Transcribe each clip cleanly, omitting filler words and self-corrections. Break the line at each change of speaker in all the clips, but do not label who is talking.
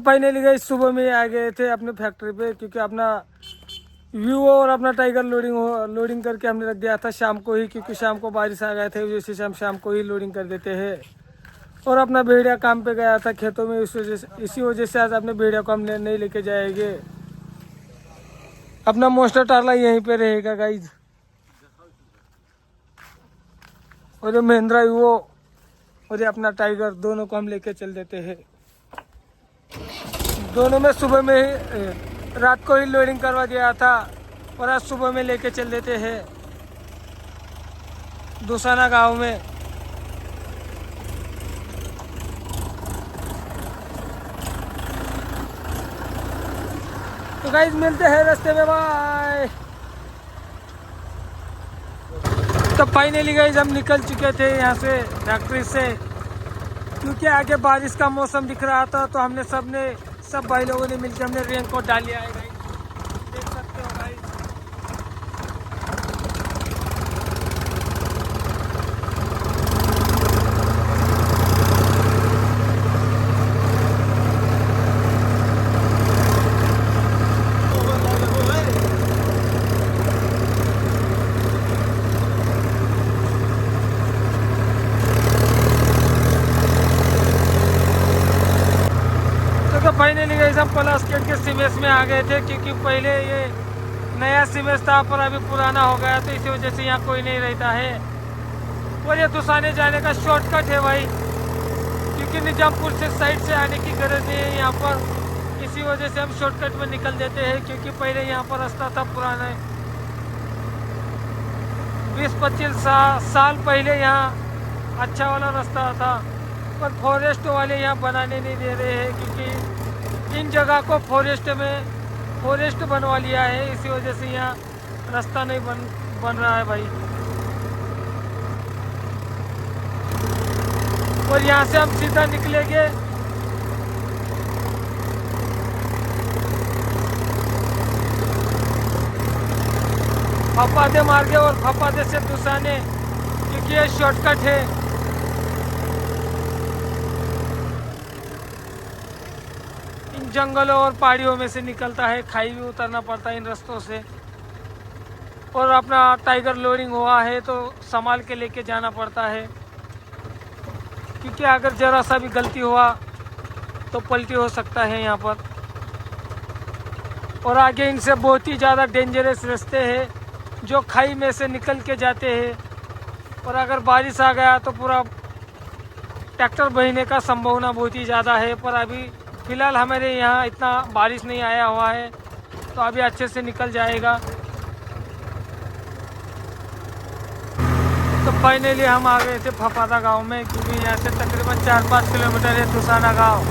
Finally गई सुबह में आ गए थे अपने फैक्ट्री पे, क्योंकि अपना व्यू और अपना टाइगर लोडिंग करके हमने रख दिया था शाम को ही, क्योंकि शाम को बारिश आ गए थे, जैसे हम शाम को ही लोडिंग कर देते हैं। और अपना भेड़िया काम पे गया था खेतों में, इसी वजह से आज अपने भेड़िया को हम नहीं लेके जाएंगे। अपना मोस्टर टारला यहीं पे रहेगा गाइज, और ये महिंद्रा वो और ये अपना टाइगर, दोनों को हम लेके चल देते हैं। दोनों में सुबह में ही रात को ही लोडिंग करवा दिया था, और आज सुबह में लेके चल देते हैं दुसाना गांव में। तो गाइस मिलते हैं रास्ते में, बाय। तो फाइनली गाइस हम निकल चुके थे यहाँ से फैक्ट्री से, क्योंकि आगे बारिश का मौसम दिख रहा था। तो हमने सब भाई लोगों ने मिलकर हमने रेनकोट डाल लिया है गाइस, देख सकते हो गाइस। तो फाइनली गाइस हम पलासकेट के सीमेंस में आ गए थे, क्योंकि पहले ये नया सीमेंस था पर अभी पुराना हो गया, तो इसी वजह से यहाँ कोई नहीं रहता है। और ये दुसाने जाने का शॉर्टकट है भाई, क्योंकि निजामपुर से साइड से आने की गरज नहीं है यहाँ पर, इसी वजह से हम शॉर्टकट में निकल देते हैं। क्योंकि पहले यहाँ पर रास्ता था पुराना, 20-25 साल पहले यहाँ अच्छा वाला रास्ता था, पर फॉरेस्ट वाले यहाँ बनाने नहीं दे रहे हैं, क्योंकि इन जगह को फॉरेस्ट बनवा लिया है, इसी वजह से यहाँ रास्ता नहीं बन रहा है भाई। और यहाँ से हम सीधा निकलेंगे फपादे मार्गे, और फपादे से दुसाने, क्योंकि ये शॉर्टकट है। इन जंगलों और पहाड़ियों में से निकलता है, खाई भी उतरना पड़ता है इन रास्तों से। और अपना टाइगर लोडिंग हुआ है तो संभाल के लेके जाना पड़ता है, क्योंकि अगर जरा सा भी गलती हुआ तो पलटी हो सकता है यहाँ पर। और आगे इनसे बहुत ही ज़्यादा डेंजरस रास्ते हैं, जो खाई में से निकल के जाते हैं, और अगर बारिश आ गया तो पूरा ट्रैक्टर बहने का संभावना बहुत ही ज़्यादा है। पर अभी फ़िलहाल हमारे यहाँ इतना बारिश नहीं आया हुआ है, तो अभी अच्छे से निकल जाएगा। तो फाइनली हम आ गए थे फपादा गांव में, क्योंकि यहाँ से तकरीबन 4-5 किलोमीटर है दुसाना गांव।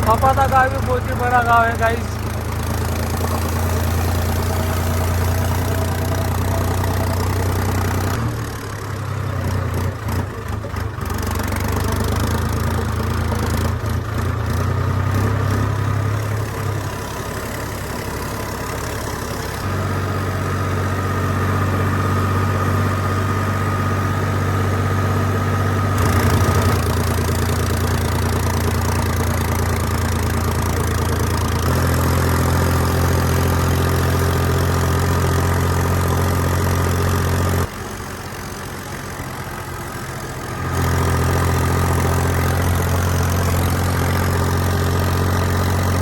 फपादा गांव भी बहुत ही बड़ा गांव है गाइस।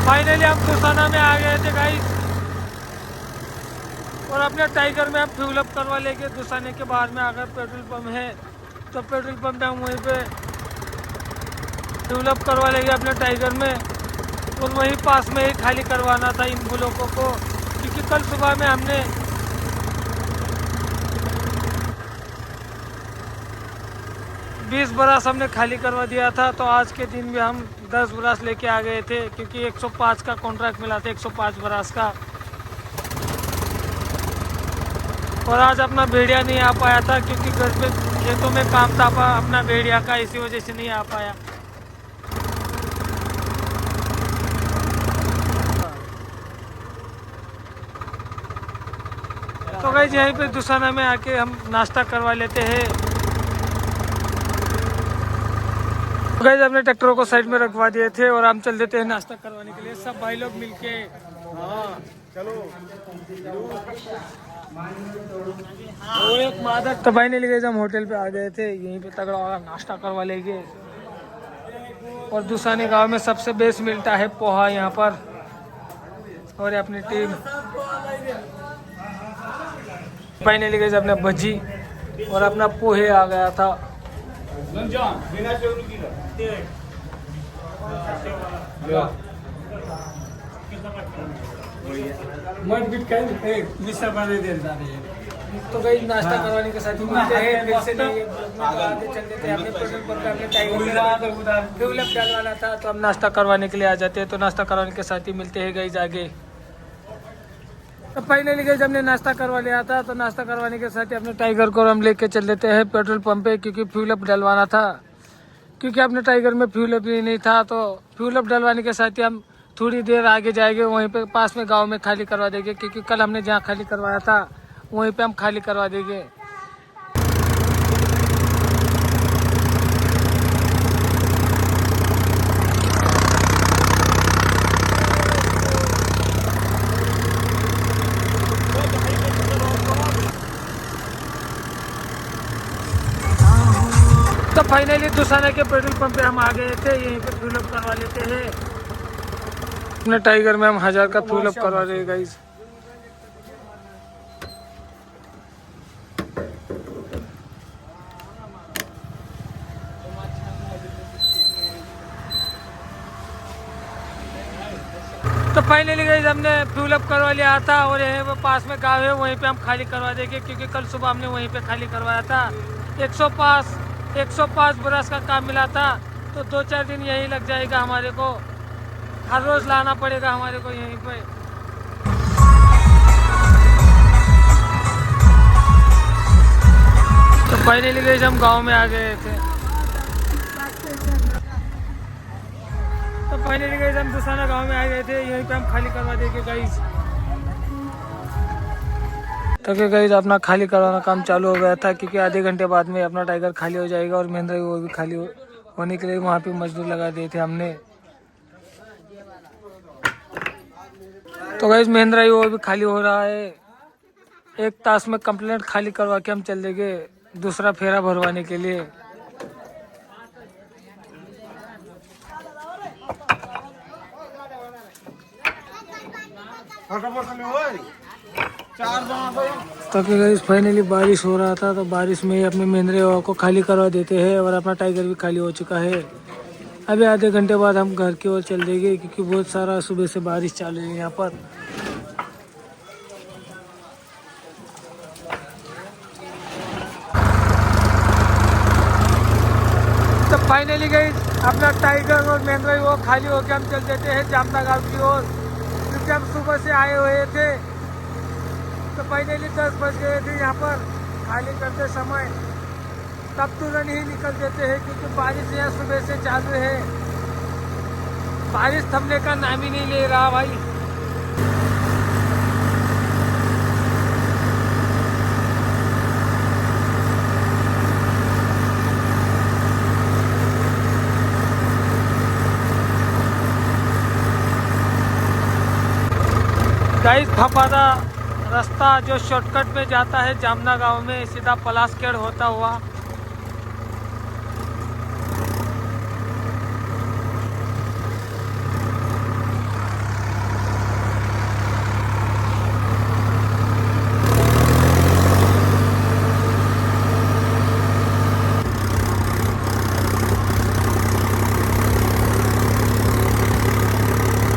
फाइनली हम दुसाना में आ गए थे गाइस, और अपने टाइगर में हम फ्यूल अप करवा लेंगे। दुसाने के बाहर में अगर पेट्रोल पंप है तो पेट्रोल पंप में हम वहीं पे फ्यूल अप करवा लेंगे अपने टाइगर में, और वहीं पास में ही खाली करवाना था इन ब्लॉकों को, क्योंकि कल सुबह में हमने 20 बरास हमने खाली करवा दिया था। तो आज के दिन भी हम 10 बरास लेके आ गए थे, क्योंकि 105 का कॉन्ट्रैक्ट मिला था, 105 बरास का। और आज अपना भेड़िया नहीं आ पाया था, क्योंकि घर पे खेतों में काम था अपना भेड़िया का, इसी वजह से नहीं आ पाया। तो गाइस यहीं पे दुसाना में आके हम नाश्ता करवा लेते हैं। तो गाइस अपने ट्रैक्टरों को साइड में रखवा दिए थे और हम चल देते हैं नाश्ता करवाने के लिए, सब भाई लोग मिलके।
हाँ चलो।
और एक मादर तो भाई ने लेके हम होटल पे आ गए थे, यहीं पे तगड़ा वाला नाश्ता करवा लेंगे। और दुसाने गांव में सबसे बेस्ट मिलता है पोहा यहाँ पर। और ये अपनी टीम भाई ने लेके अपने भजी और अपना पोहे आ गया था। तो भाई नाश्ता करवाने के साथ ही मिलते हैं, फिर से नहीं आगे चल देते हैं। अपने पेट्रोल पंप पे अपने टाइगर फ्यूल अप डालवाना था तो हम नाश्ता करवाने के लिए आ जाते हैं। तो नाश्ता करवाने के साथ ही मिलते हैं गाइस आगे। तो फाइनली गाइस हमने नाश्ता करवा लिया था, तो नाश्ता करवाने के साथ ही अपने टाइगर को हम लेके चल देते हैं पेट्रोल पंप पे, क्योंकि फ्यूल अप डलवाना था। क्योंकि अपने टाइगर में फ्यूल अप ही नहीं था, तो फ्यूल अप डलवाने के साथ ही हम थोड़ी देर आगे जाएंगे, वहीं पे पास में गांव में खाली करवा देंगे। क्योंकि कल हमने जहाँ खाली करवाया था वहीं पे हम खाली करवा देंगे। तो फाइनली दुसाना के पेट्रोल पंप पे हम आ गए थे, यहीं पे फ्यूल अप करवा लेते हैं। अपने टाइगर में हम 1000 का फ्यूल अप करवा रहे हैं गाइस। तो फाइनली गाइस हमने फ्यूल अप करवा लिया था और यहीं पे पास में गाँव है, वहीं पे हम खाली करवा देंगे। क्योंकि कल सुबह हमने वहीं पे खाली करवाया था। 105 बरस का काम मिला था, तो 2-4 दिन यही लग जाएगा हमारे को। हर रोज लाना पड़ेगा हमारे को यहीं पे। तो फाइनली गाइस हम गांव में आ गए थे। तो फाइनली गाइस हम दुसाना गांव में आ गए थे, यहीं पे हम खाली करवा देंगे गाइस। तो क्या गाइस अपना खाली करवाना काम चालू हो गया था, क्योंकि आधे घंटे बाद में अपना टाइगर खाली हो जाएगा और महिंद्रा वो भी खाली होने के लिए वहाँ पे मजदूर लगा दिए थे हमने। तो गाइस महिंद्रा वो भी खाली हो रहा है। 1 तास में कंप्लीट खाली करवा के हम चल देंगे दूसरा फेरा भरवाने के लिए। तो क्या गाइस फाइनली बारिश हो रहा था, तो बारिश में ही अपने महिंद्रा को खाली करवा देते हैं और अपना टाइगर भी खाली हो चुका है। अभी आधे घंटे बाद हम घर की ओर चल देंगे, क्योंकि बहुत सारा सुबह से बारिश चालू है यहाँ पर। तो फाइनली गई अपना टाइगर और महिंद्रा वो खाली होकर हम चल देते हैं जामना गांव की ओर, क्योंकि हम सुबह से आए हुए थे। तो फाइनली 10 बज गए थे यहाँ पर खाली करते समय, तब तुरंत ही निकल देते हैं, क्योंकि बारिश यहाँ सुबह से चालू है। बारिश थमने का नाम ही नहीं ले रहा भाई। गाइस फपादा रास्ता जो शॉर्टकट में जाता है जामना गांव में, सीधा पलासखेड़ होता हुआ।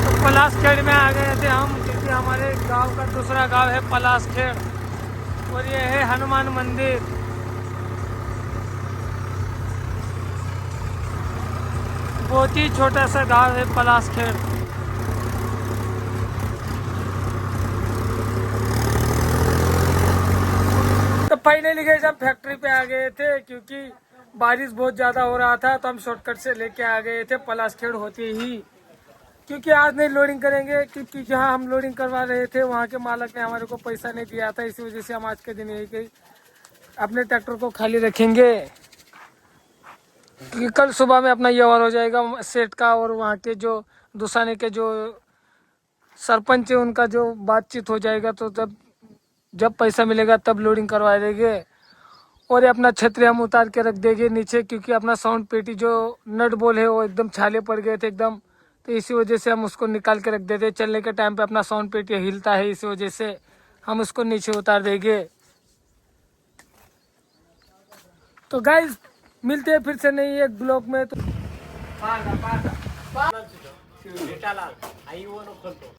तो पलासखेड़ में आ गए थे हम, क्योंकि हमारे गांव का दूसरा गांव है पलासखेड़ और ये है हनुमान मंदिर। बहुत ही छोटा सा गांव है पलासखेड़। तो फाइनली गए हम फैक्ट्री पे आ गए थे, क्योंकि बारिश बहुत ज्यादा हो रहा था, तो हम शॉर्टकट से लेके आ गए थे पलासखेड़ होते ही। क्योंकि आज नहीं लोडिंग करेंगे, क्योंकि जहाँ हम लोडिंग करवा रहे थे वहाँ के मालक ने हमारे को पैसा नहीं दिया था, इसी वजह से हम आज के दिन यही कि अपने ट्रैक्टर को खाली रखेंगे, क्योंकि कल सुबह में अपना व्यवहार हो जाएगा सेठ का और वहाँ के जो दुसाने के जो सरपंच है उनका जो बातचीत हो जाएगा, तो तब जब पैसा मिलेगा तब लोडिंग करवा देंगे। और ये अपना छतरी हम उतार के रख देंगे नीचे, क्योंकि अपना साउंड पेटी जो नट बोल है वो एकदम छाले पड़ गए थे एकदम, तो इसी वजह से हम उसको निकाल के रख देते। चलने के टाइम पे अपना साउंड पेटी हिलता है, इसी वजह से हम उसको नीचे उतार देंगे। तो गाइस मिलते हैं फिर से नई एक ब्लॉग में। तो